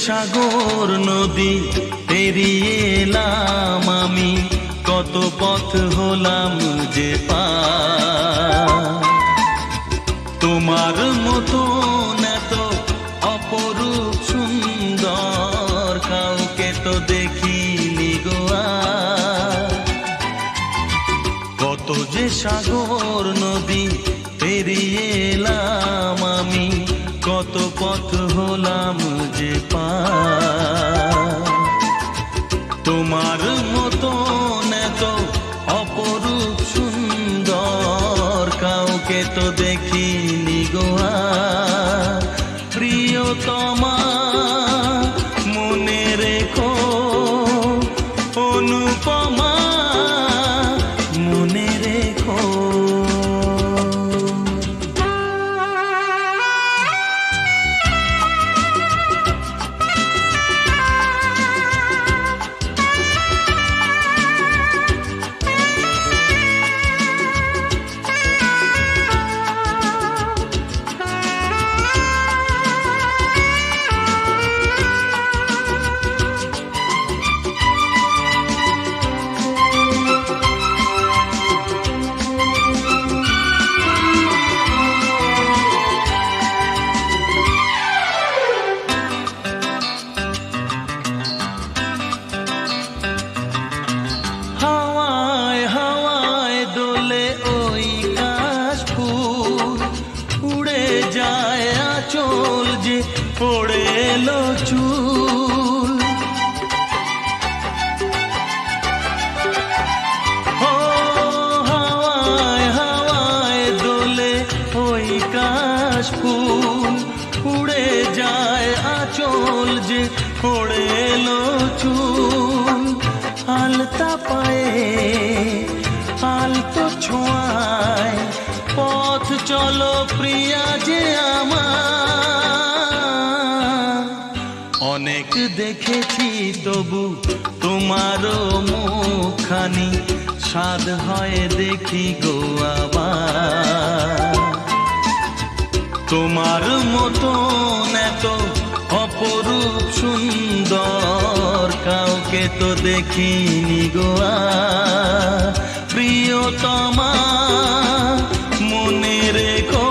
সাগর নদী পেরিয়ে এলাম আমি, কত পথ হলাম যে পার। তোমার মতো এত অপরূপ সুন্দর কাউকে তো দেখিনি গো আর। কত যে সাগর নদী পেরিয়ে এলাম আমি, কত পথ হলাম যে পার। তোমার মতো এত অপরূপ সুন্দর কাউকে তো দেখিনি গো আর। প্রিয়তমা মনে রেখো, অনুপমা মনে রেখো। হাওয়ায় হাওয়ায় দোলে ওই কাশফুল, উড়ে যায় আঁচল যে পড়ে এলো চুল। ও হাওয়ায় হাওয়ায় দোলে ওই কাশফুল, উড়ে যায় আঁচল যে পড়ে এলো চুল। আলতা পায়ে আলতো ছোঁয়ায় পথ চলো প্রিয়া যে আমার। অনেক দেখেছি তবু তোমারও মুখখানি, স্বাদ হয় দেখি গো আবার। তোমার মতো এত অপরূপ সুন্দর কাউকে তো দেখিনি গো আর। প্রিয়তমা মনে রেখো,